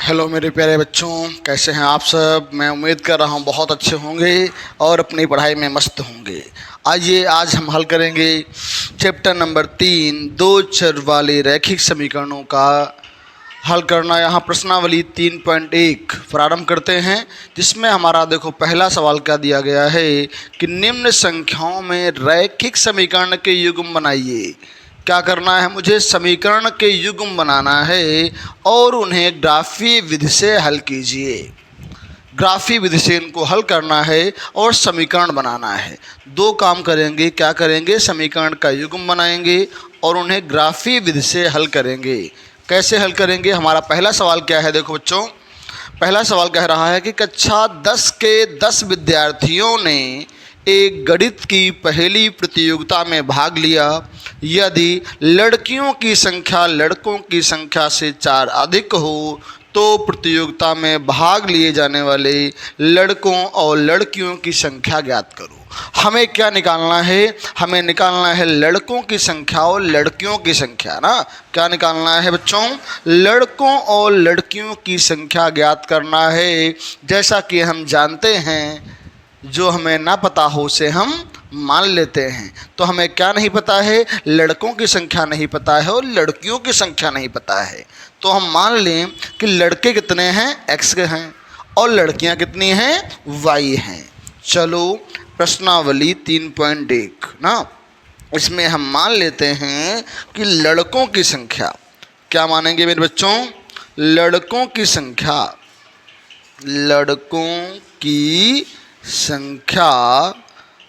Hello मेरे प्यारे बच्चों, कैसे हैं आप सब। मैं उम्मीद कर रहा हूं बहुत अच्छे होंगे और अपनी पढ़ाई में मस्त होंगे। आइए आज हम हल करेंगे चैप्टर नंबर 3 दो चर वाले रैखिक समीकरणों का हल करना। यहाँ प्रश्नावली 3.1 प्रारंभ करते हैं, जिसमें हमारा देखो पहला सवाल क्या दिया गया है कि निम्न संख्याओं में रैखिक समीकरण के युग्म बनाइए। क्या करना है, मुझे समीकरण के युग्म बनाना है और उन्हें ग्राफीय विधि से हल कीजिए। ग्राफीय विधि से इनको हल करना है और समीकरण बनाना है। दो काम करेंगे, क्या करेंगे, समीकरण का युग्म बनाएंगे और उन्हें ग्राफीय विधि से हल करेंगे। कैसे हल करेंगे, हमारा पहला सवाल क्या है, देखो बच्चों, पहला सवाल कह रहा है कि कक्षा 10 के 10 विद्यार्थियों ने एक गणित की पहेली प्रतियोगिता में भाग लिया। यदि लड़कियों की संख्या लड़कों की संख्या से 4 अधिक हो तो प्रतियोगिता में भाग लिए जाने वाले लड़कों और लड़कियों की संख्या ज्ञात करो। हमें क्या निकालना है, हमें निकालना है लड़कों की संख्या और लड़कियों की संख्या ना। क्या निकालना है बच्चों, लड़कों और लड़कियों की संख्या ज्ञात करना है। जैसा कि हम जानते हैं, जो हमें ना पता हो उसे हम मान लेते हैं। तो हमें क्या नहीं पता है, लड़कों की संख्या नहीं पता है और लड़कियों की संख्या नहीं पता है। तो हम मान लें कि लड़के कितने हैं, x के हैं, और लड़कियां कितनी हैं, y हैं। चलो प्रश्नावली 3.1 ना, इसमें हम मान लेते हैं कि लड़कों की संख्या, क्या मानेंगे मेरे बच्चों, लड़कों की संख्या, लड़कों की संख्या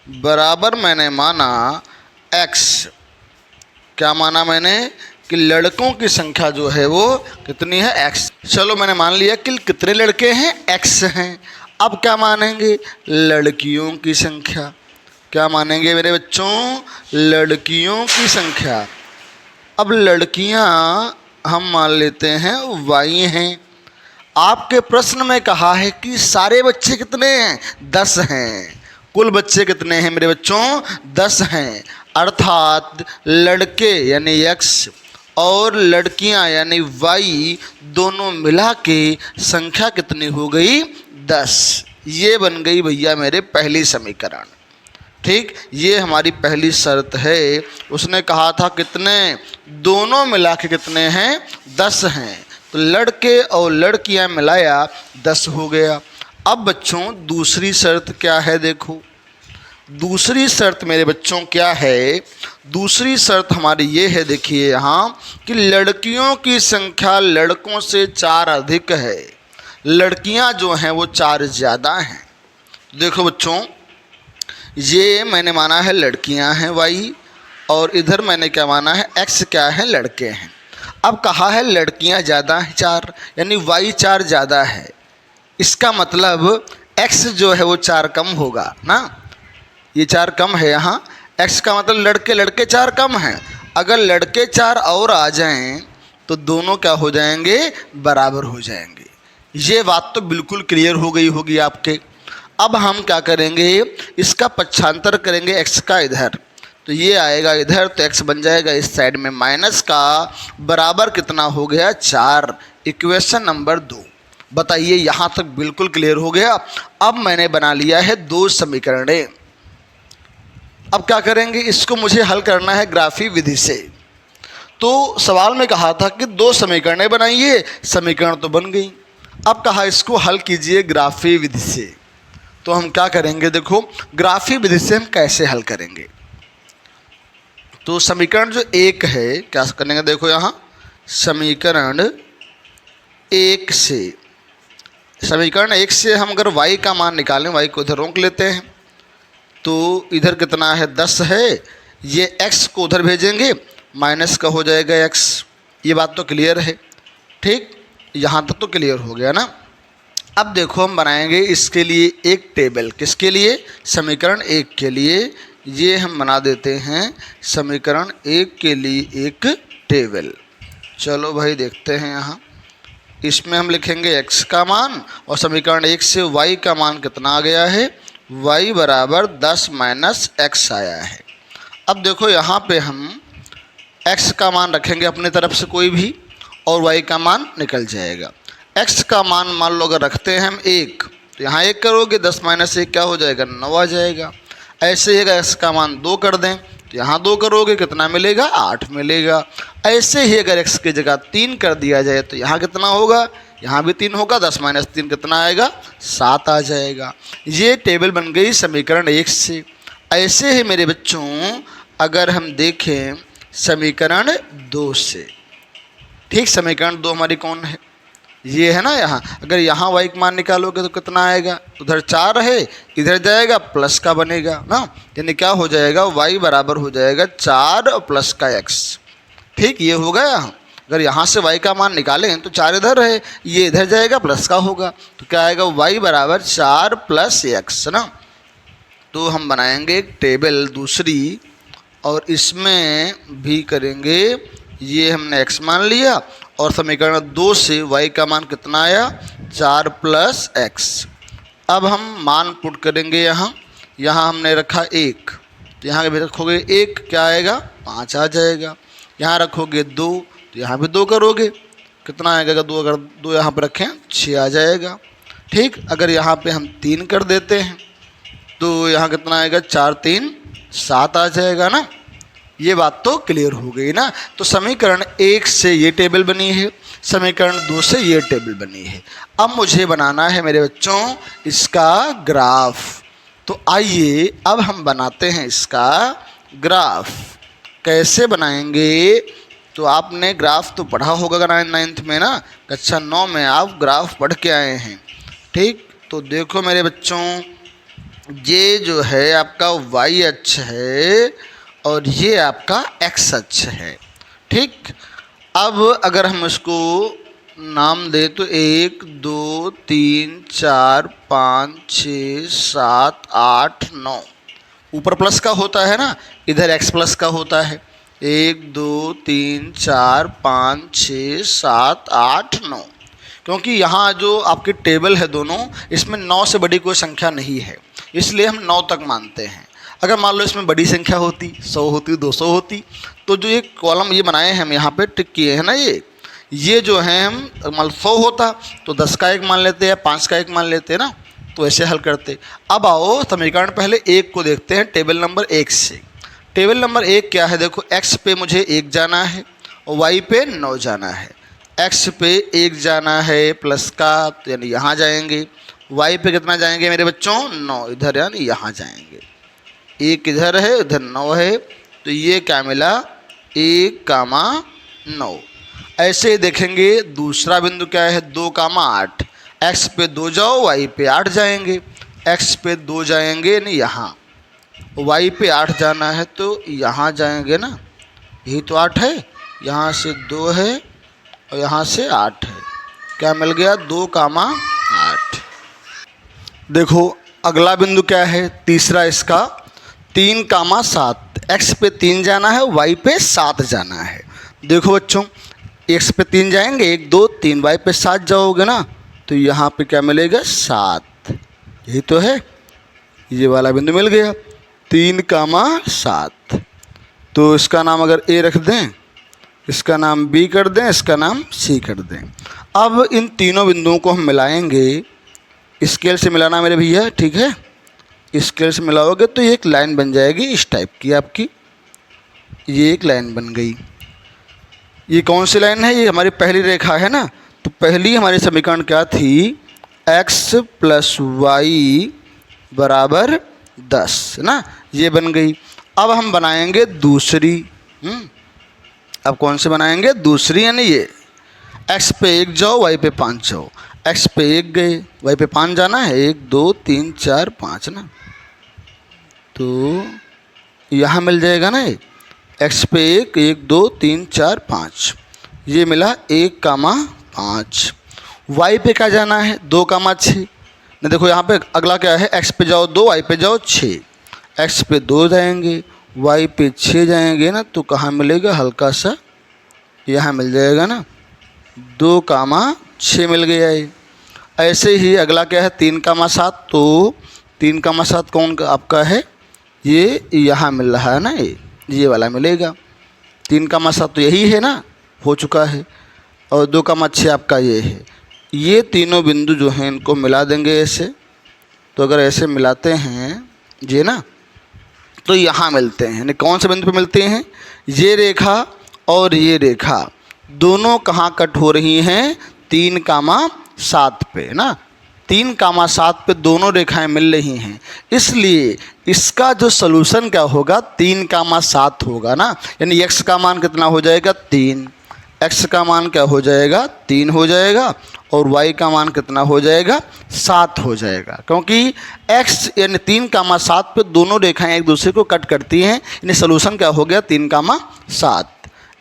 बराबर मैंने माना x। क्या माना मैंने कि लड़कों की संख्या जो है वो कितनी है, x। चलो मैंने मान लिया कि कितने लड़के हैं, x हैं। अब क्या मानेंगे, लड़कियों की संख्या। क्या मानेंगे मेरे बच्चों, लड़कियों की संख्या। अब लड़कियां हम मान लेते हैं y हैं। आपके प्रश्न में कहा है कि सारे बच्चे कितने हैं, 10 हैं। कुल बच्चे कितने हैं मेरे बच्चों, 10 हैं। अर्थात लड़के यानी x और लड़कियां यानी y दोनों मिला के संख्या कितनी हो गई, 10। ये बन गई भैया मेरे पहली समीकरण। ठीक, ये हमारी पहली शर्त है। उसने कहा था कितने, दोनों मिला के कितने हैं, 10 हैं। तो लड़के और लड़कियां मिलाया 10 हो गया। अब बच्चों दूसरी शर्त क्या है, देखो दूसरी शर्त मेरे बच्चों क्या है, दूसरी शर्त हमारी ये है, देखिए यहाँ कि लड़कियों की संख्या लड़कों से 4 अधिक है, लड़कियां जो हैं वो 4 ज़्यादा हैं। देखो बच्चों, ये मैंने माना है लड़कियां हैं y, और इधर मैंने क्या माना है, x क्या है, लड़के हैं। अब कहा है लड़कियां ज़्यादा हैं 4, यानी y 4 ज़्यादा है। इसका मतलब x जो है वो 4 कम होगा ना, ये 4 कम है यहाँ। x का मतलब लड़के लड़के 4 कम हैं। अगर लड़के 4 और आ जाएं तो दोनों क्या हो जाएंगे, बराबर हो जाएंगे। ये बात तो बिल्कुल क्लियर हो गई होगी आपके। अब हम क्या करेंगे, इसका पक्षांतर करेंगे x का इधर, तो ये आएगा इधर, तो x बन जाएगा इस साइड में माइनस का, बराबर कितना हो गया, 4। Equation number 2। बताइए यहाँ तक बिल्कुल क्लियर हो गया। अब मैंने बना लिया है 2 समीकरणें। अब क्या करेंगे, इसको मुझे हल करना है ग्राफीय विधि से। तो सवाल में कहा था कि 2 समीकरणें बनाइए, समीकरण तो बन गई। अब कहा इसको हल कीजिए ग्राफीय विधि से। तो हम क्या करेंगे, देखो ग्राफीय विधि से हम कैसे हल करेंगे। तो समीकरण जो 1 है, क्या करेंगे, देखो यहाँ समीकरण 1 से, समीकरण 1 से हम अगर y का मान निकालें, y को इधर रोक लेते हैं, तो इधर कितना है, 10 है। ये x को उधर भेजेंगे, माइनस का हो जाएगा x। ये बात तो क्लियर है। ठीक, यहाँ तक तो क्लियर हो गया ना। अब देखो हम बनाएंगे इसके लिए एक टेबल, किसके लिए, समीकरण 1 के लिए। ये हम बना देते हैं समीकरण 1 के लिए एक टेबल। चलो भाई देखते हैं, यहाँ इसमें हम लिखेंगे x का मान, और समीकरण 1 से y का मान कितना आ गया है, y बराबर 10 माइनस x आया है। अब देखो यहाँ पे हम x का मान रखेंगे अपने तरफ से कोई भी, और y का मान निकल जाएगा। x का मान मान लो अगर रखते हैं हम 1, तो यहाँ 1 करोगे 10 माइनस 1 क्या हो जाएगा, 9 आ जाएगा। ऐसे ही अगर x का मान 2 कर दें तो यहाँ 2 करोगे कितना मिलेगा, 8 मिलेगा। ऐसे ही अगर x की जगह 3 कर दिया जाए तो यहाँ कितना होगा, यहाँ भी 3 होगा, 10 माइनस 3 कितना आएगा, 7 आ जाएगा। ये टेबल बन गई समीकरण 1 से। ऐसे ही मेरे बच्चों अगर हम देखें समीकरण 2 से, ठीक, समीकरण 2 हमारी कौन है, ये है ना। यहाँ अगर यहाँ y का मान निकालोगे तो कितना आएगा, उधर 4 है, इधर जाएगा प्लस का बनेगा ना, यानी क्या हो जाएगा, y बराबर हो जाएगा 4 और प्लस का x। ठीक, ये हो गया। अगर यहाँ से y का मान निकालें तो 4 इधर है, ये इधर जाएगा प्लस का होगा, तो क्या आएगा, y बराबर 4 प्लस x ना। तो हम बनाएंगे एक टेबल दूसरी और इसमें भी करेंगे, ये हमने x मान लिया और समीकरण 2 से y का मान कितना आया, 4 प्लस x। अब हम मान पुट करेंगे यहाँ, यहाँ हमने रखा 1, तो यहाँ भी रखोगे 1 क्या आएगा, 5 आ जाएगा। यहाँ रखोगे 2 तो यहाँ भी 2 करोगे कितना आएगा, 2 अगर 2 यहाँ पर रखें 6 आ जाएगा। ठीक, अगर यहाँ पे हम 3 कर देते हैं तो यहाँ कितना आएगा, 4 3 7 आ जाएगा ना। ये बात तो क्लियर हो गई ना। तो समीकरण 1 से ये टेबल बनी है, समीकरण 2 से ये टेबल बनी है। अब मुझे बनाना है मेरे बच्चों इसका ग्राफ। तो आइए अब हम बनाते हैं इसका ग्राफ। कैसे बनाएंगे, तो आपने ग्राफ तो पढ़ा होगा 9th में ना, कक्षा 9 में आप ग्राफ पढ़ के आए हैं। ठीक, तो देखो मेरे बच्चों, ये जो है आपका y अक्ष है और ये आपका x अक्ष है। ठीक, अब अगर हम इसको नाम दे तो 1 2 3 4 5 6 7 8 9, ऊपर प्लस का होता है ना, इधर x प्लस का होता है। 1 2 3 4 5 6 7 8 9, क्योंकि यहाँ जो आपकी टेबल है दोनों, इसमें 9 से बड़ी कोई संख्या नहीं है, इसलिए हम 9 तक मानते हैं। अगर मान लो इसमें बड़ी संख्या होती, 100 होती, 200 होती, तो जो ये कॉलम ये बनाए हैं हम यहाँ पे टिक किए हैं ना, ये जो है हम मान 100 होता तो 10 का 1 मान लेते हैं, 5 का 1 मान लेते हैं ना, तो ऐसे हल करते। अब आओ समीकरण पहले 1 को देखते हैं टेबल नंबर 1 से। टेबल नंबर 1 क्या है, देखो x पे मुझे 1 जाना है और y पे 9 जाना है। x पे 1 जाना है प्लस का, तो यानी यहाँ जाएंगे। y पे कितना जाएंगे मेरे बच्चों, 9, इधर यानी यहाँ जाएंगे। 1 इधर है, इधर 9 है, तो ये क्या मिला, 1,9। ऐसे ही देखेंगे दूसरा बिंदु क्या है, 2,8। x पे 2 जाओ, y पे 8 जाएंगे। x पे 2 जाएंगे यानी यहाँ, y पे 8 जाना है तो यहाँ जाएंगे ना, यही तो 8 है, यहाँ से 2 है और यहाँ से 8 है, क्या मिल गया, 2,8। देखो अगला बिंदु क्या है, तीसरा इसका 3,7। x पे 3 जाना है, y पे 7 जाना है। देखो बच्चों, x पे 3 जाएंगे, 1 2 3, y पे 7 जाओगे ना, तो यहाँ पे क्या मिलेगा, 7। यही तो है, ये वाला बिंदु मिल गया 3,7। तो इसका नाम अगर a रख दें, इसका नाम b कर दें, इसका नाम c कर दें। अब इन तीनों बिंदुओं को हम मिलाएंगे, स्केल से मिलाना मेरे भैया, ठीक है। स्केल से मिलाओगे तो ये एक लाइन बन जाएगी इस टाइप की आपकी, ये एक लाइन बन गई। ये कौन सी लाइन है, ये हमारी पहली रेखा है ना। तो पहली हमारी समीकरण क्या थी, x प्लस वाई बराबर 10 ना, ये बन गई। अब हम बनाएंगे दूसरी। अब कौन से बनाएंगे, दूसरी, यानी ये x पे 1 जाओ, y पे 5 जाओ। x पे 1 गए, y पे 5 जाना है, 1 2 3 4 5 ना, तो यहाँ मिल जाएगा ना, x पे 1 1 2 3 4 5, ये मिला 1,5। y पे क्या जाना है, 2,6 ना। देखो यहाँ पे अगला क्या है, x पे जाओ 2, y पे जाओ 6। x पे 2 जाएंगे, y पे 6 जाएंगे ना, तो कहाँ मिलेगा, हल्का सा यहाँ मिल जाएगा ना, 2,6 मिल गया ये। ऐसे ही अगला क्या है, 3,7। तो 3,7 कौन का आपका है, ये यहाँ मिल रहा है ना, ये वाला मिलेगा। 3,7 तो यही है ना, हो चुका है, और 2,6 आपका ये है। ये तीनों बिंदु जो हैं इनको मिला देंगे ऐसे। तो अगर ऐसे मिलाते हैं ये ना, तो यहाँ मिलते हैं। यानी कौन से बिंदु पे मिलते हैं? ये रेखा और ये रेखा दोनों कहाँ कट हो रही हैं? 3,7 पे ना। 3,7 पे दोनों रेखाएं मिल रही हैं, इसलिए इसका जो सलूशन क्या होगा? 3,7 होगा ना। यानी x का मान कितना हो जाएगा? 3। x का मान क्या हो जाएगा? 3 हो जाएगा। और y का मान कितना हो जाएगा? 7 हो जाएगा। क्योंकि x यानी 3,7 पे दोनों रेखाएं एक दूसरे को कट करती हैं, यानी सलूशन क्या हो गया? 3,7।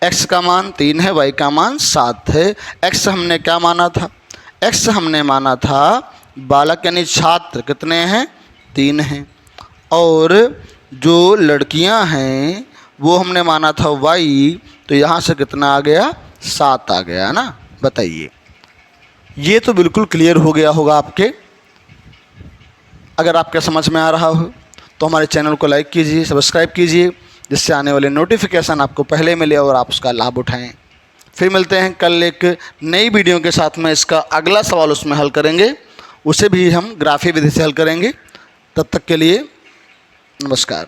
x का मान 3 है, y का मान 7 है। x हमने क्या माना था? x हमने माना था बालक यानी छात्र कितने हैं? 3 हैं। और जो लड़कियां हैं वो हमने माना था y, तो यहाँ से कितना आ गया? 7 आ गया ना। बताइए, ये तो बिल्कुल क्लियर हो गया होगा आपके। अगर आपके समझ में आ रहा हो तो हमारे चैनल को लाइक कीजिए, सब्सक्राइब कीजिए, जिससे आने वाले नोटिफिकेशन आपको पहले मिले और आप उसका लाभ उठाएं। फिर मिलते हैं कल एक नई वीडियो के साथ में। इसका अगला सवाल उसमें हल करेंगे, उसे भी हम ग्राफी विधि से हल करेंगे। तब तक के लिए नमस्कार।